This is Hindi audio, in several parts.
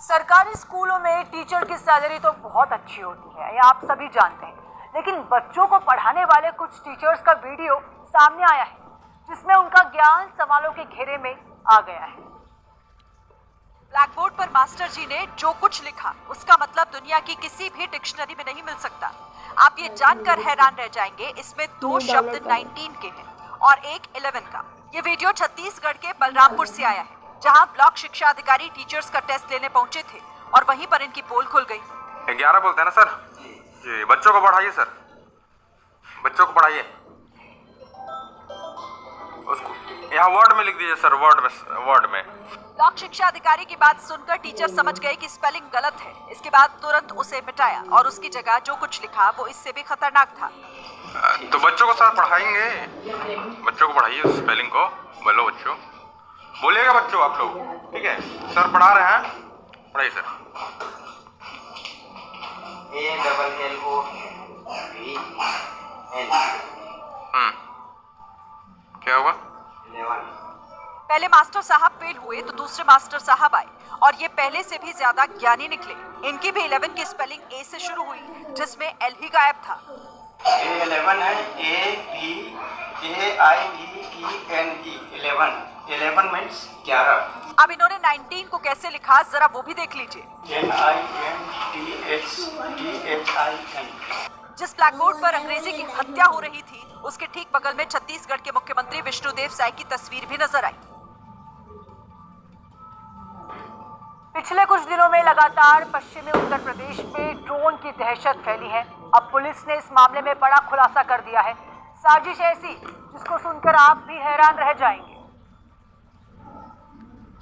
सरकारी स्कूलों में टीचर की सैलरी तो बहुत अच्छी होती है, ये आप सभी जानते हैं, लेकिन बच्चों को पढ़ाने वाले कुछ टीचर्स का वीडियो सामने आया है जिसमें उनका ज्ञान सवालों के घेरे में आ गया है। ब्लैक बोर्ड पर मास्टर जी ने जो कुछ लिखा उसका मतलब दुनिया की किसी भी डिक्शनरी में नहीं मिल सकता। आप ये जानकर हैरान रह जाएंगे, इसमें 2 शब्द 19 के हैं और एक 11 का। ये वीडियो छत्तीसगढ़ के बलरामपुर से आया है, जहां ब्लॉक शिक्षा अधिकारी टीचर्स का टेस्ट लेने पहुंचे थे और वहीं पर इनकी पोल खुल गई। 11 बोलते हैं ना सर? जी, बच्चों को पढ़ाइए सर, बच्चों को पढ़ाइए। उसको यहाँ वर्ड में लिख दीजिए सर, वर्ड में। ब्लॉक शिक्षा अधिकारी की बात सुनकर टीचर समझ गए कि स्पेलिंग गलत है। इसके बाद तुरंत उसे मिटाया और उसकी जगह जो कुछ लिखा वो इससे भी खतरनाक था। तो बच्चों को सर पढ़ाएंगे, बच्चों को पढ़ाइए स्पेलिंग को। बोलो बच्चों, बोलिएगा बच्चों आप लोग, ठीक है? सर पढ़ा रहे हैं, पढ़ाइए सर। क्या हुआ? पहले मास्टर साहब फेल हुए तो दूसरे मास्टर साहब आए और ये पहले से भी ज्यादा ज्ञानी निकले। इनकी भी 11 की स्पेलिंग ए से शुरू हुई, जिसमें एल ही गायब था। 11 है APAIDENE 11 मीन्स 11। अब इन्होंने 19 को कैसे लिखा जरा वो भी देख लीजिए। NINTHTHIN। जिस ब्लैक बोर्ड पर अंग्रेजी की हत्या हो रही थी उसके ठीक बगल में छत्तीसगढ़ के मुख्यमंत्री विष्णुदेव साय की तस्वीर भी नजर आई। पिछले कुछ दिनों में लगातार पश्चिमी उत्तर प्रदेश में ड्रोन की दहशत फैली है। अब पुलिस ने इस मामले में बड़ा खुलासा कर दिया है। साजिश ऐसी जिसको सुनकर आप भी हैरान रह जाएंगे।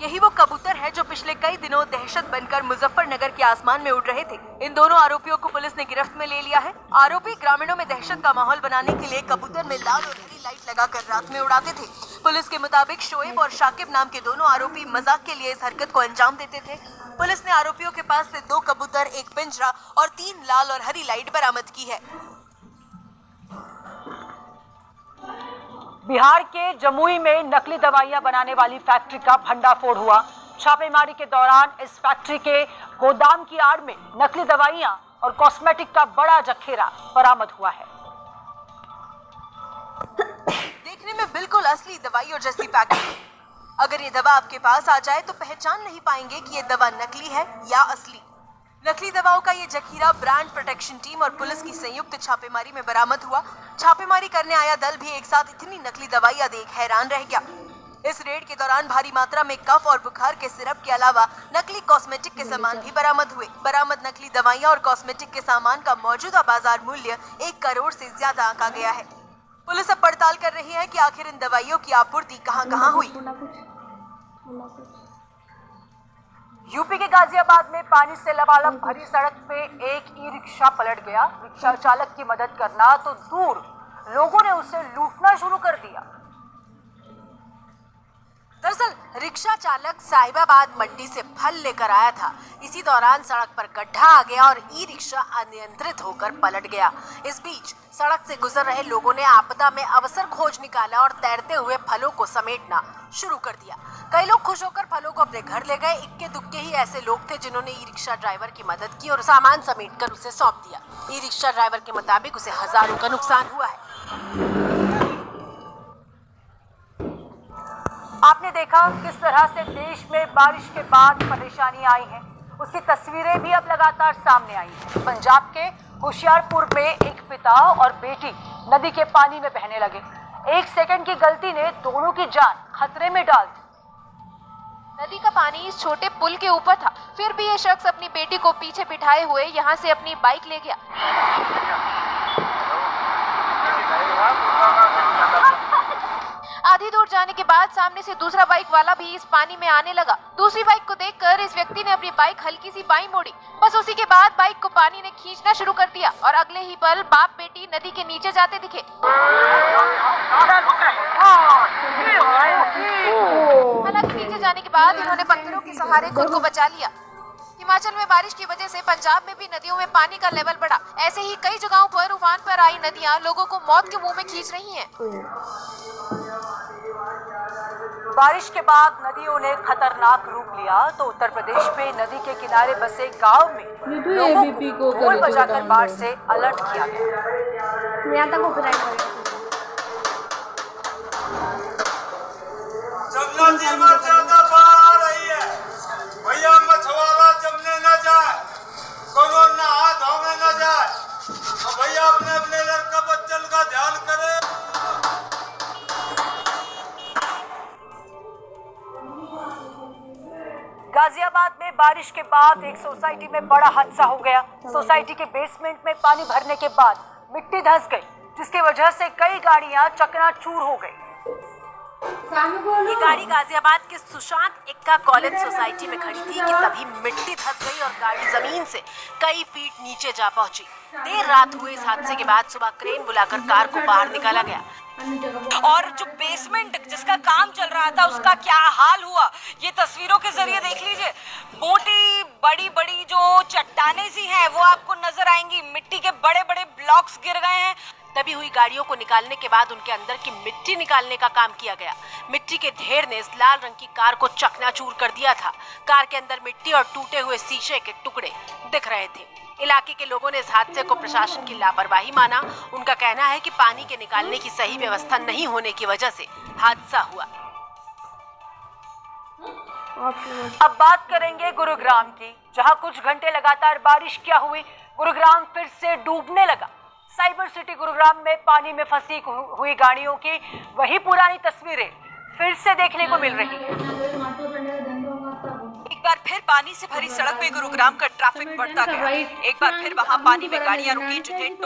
यही वो कबूतर है जो पिछले कई दिनों दहशत बनकर मुजफ्फरनगर के आसमान में उड़ रहे थे। इन दोनों आरोपियों को पुलिस ने गिरफ्त में ले लिया है। आरोपी ग्रामीणों में दहशत का माहौल बनाने के लिए कबूतर में लाल और हरी लाइट लगाकर रात में उड़ाते थे। पुलिस के मुताबिक शोएब और शाकिब नाम के दोनों आरोपी मजाक के लिए इस हरकत को अंजाम देते थे। पुलिस ने आरोपियों के पास से 2 कबूतर, 1 पिंजरा और 3 लाल और हरी लाइट बरामद की है। बिहार के जमुई में नकली दवाइयां बनाने वाली फैक्ट्री का भंडाफोड़ हुआ। छापेमारी के दौरान इस फैक्ट्री के गोदाम की आड़ में नकली दवाइयां और कॉस्मेटिक का बड़ा जखीरा बरामद हुआ है। देखने में बिल्कुल असली दवाइयों जैसी पैकेजिंग। अगर ये दवा आपके पास आ जाए तो पहचान नहीं पाएंगे कि ये दवा नकली है या असली। नकली दवाओं का ये जखीरा ब्रांड प्रोटेक्शन टीम और पुलिस की संयुक्त छापेमारी में बरामद हुआ। छापेमारी करने आया दल भी एक साथ इतनी नकली दवाइयां देख हैरान रह गया। इस रेड के दौरान भारी मात्रा में कफ और बुखार के सिरप के अलावा नकली कॉस्मेटिक के सामान भी बरामद हुए। बरामद नकली दवाइयां और कॉस्मेटिक के सामान का मौजूदा बाजार मूल्य 1 करोड़ से ज्यादा आंका गया है। पुलिस अब पड़ताल कर रही है कि आखिर इन दवाइयों की आपूर्ति कहां-कहां हुई। यूपी के गाजियाबाद में पानी से लबालब भरी सड़क पे एक ई रिक्शा पलट गया। रिक्शा चालक की मदद करना तो दूर, लोगों ने उसे लूटना शुरू कर दिया। दरअसल रिक्शा चालक साहिबाबाद मंडी से फल लेकर आया था। इसी दौरान सड़क पर गड्ढा आ गया और ई रिक्शा अनियंत्रित होकर पलट गया। इस बीच सड़क से गुजर रहे लोगों ने आपदा में अवसर खोज निकाला और तैरते हुए फलों को समेटना शुरू कर दिया। कई लोग खुश होकर फलों को अपने घर ले गए। इक्के दुक्के ही ऐसे लोग थे जिन्होंने ई रिक्शा ड्राइवर की मदद की और सामान समेटकर उसे सौंप दिया। ई रिक्शा ड्राइवर के मुताबिक उसे हजारों का नुकसान हुआ है। आपने देखा किस तरह से देश में बारिश के बाद परेशानी आई है, उसकी तस्वीरें भी अब लगातार सामने आई हैं। पंजाब के होशियारपुर में एक पिता और बेटी नदी के पानी में बहने लगे। 1 सेकंड की गलती ने दोनों की जान खतरे में डाल दी। नदी का पानी इस छोटे पुल के ऊपर था, फिर भी ये शख्स अपनी बेटी को पीछे बिठाए हुए यहाँ से अपनी बाइक ले गया। आधी दूर जाने के बाद सामने से दूसरा बाइक वाला भी इस पानी में आने लगा। दूसरी बाइक को देखकर इस व्यक्ति ने अपनी बाइक हल्की सी बाईं मोड़ी। बस उसी के बाद बाइक को पानी ने खींचना शुरू कर दिया और अगले ही पल बाप बेटी नदी के नीचे जाते दिखे। हालांकि नीचे जाने के बाद इन्होंने पत्थरों के सहारे खुद को बचा लिया। हिमाचल में बारिश की वजह से पंजाब में भी नदियों में पानी का लेवल बढ़ा। ऐसे ही कई जगहों पर उफान पर आई नदियां लोगों को मौत के मुंह में खींच रही हैं। बारिश के बाद नदियों ने खतरनाक रूप लिया तो उत्तर प्रदेश में नदी के किनारे बसे गांव में लोगों को ढोल बजाकर बाढ़ से अलर्ट किया गया। जमुना में ज्यादा बाढ़ आ रही है, भैया मछुआरा जमने न जाए, कोनो नहा धोने न जाए, तो भैया अपने अपने लड़का बच्चन का ध्यान करे। गाजियाबाद में बारिश के बाद एक सोसाइटी में बड़ा हादसा हो गया। सोसाइटी के बेसमेंट में पानी भरने के बाद मिट्टी धंस गई, जिसकी वजह से कई गाड़ियां चकनाचूर हो गई। ये गाड़ी गाजियाबाद के सुशांत एक्का कॉलेज सोसाइटी में खड़ी थी कि तभी मिट्टी धंस गई और गाड़ी जमीन से कई फीट नीचे जा पहुंची। देर रात हुए इस हादसे के बाद सुबह क्रेन बुलाकर कार को बाहर निकाला गया। और जो बेसमेंट जिसका काम चल रहा था उसका क्या हाल हुआ, ये तस्वीरों के जरिए देख लीजिए। मोटी बड़ी बड़ी जो चट्टानें सी हैं वो आपको नजर आएंगी, मिट्टी के बड़े बड़े ब्लॉक्स गिर गए हैं। तभी हुई गाड़ियों को निकालने के बाद उनके अंदर की मिट्टी निकालने का काम किया गया। मिट्टी के ढेर ने इस लाल रंग की कार को चकनाचूर कर दिया था। कार के अंदर मिट्टी और टूटे हुए शीशे के टुकड़े दिख रहे थे। इलाके के लोगों ने इस हादसे को प्रशासन की लापरवाही माना। उनका कहना है कि पानी के निकालने की सही व्यवस्था नहीं होने की वजह से हादसा हुआ। अब बात करेंगे गुरुग्राम की, जहां कुछ घंटे लगातार बारिश क्या हुई, गुरुग्राम फिर से डूबने लगा। साइबर सिटी गुरुग्राम में पानी में फंसी हुई गाड़ियों की वही पुरानी तस्वीरें फिर से देखने को मिल रही है। एक बार फिर पानी से भरी सड़क पे गुरुग्राम का ट्रैफिक बढ़ता गया। एक बार फिर वहां पानी में गाड़ियां रुकी जिन्हें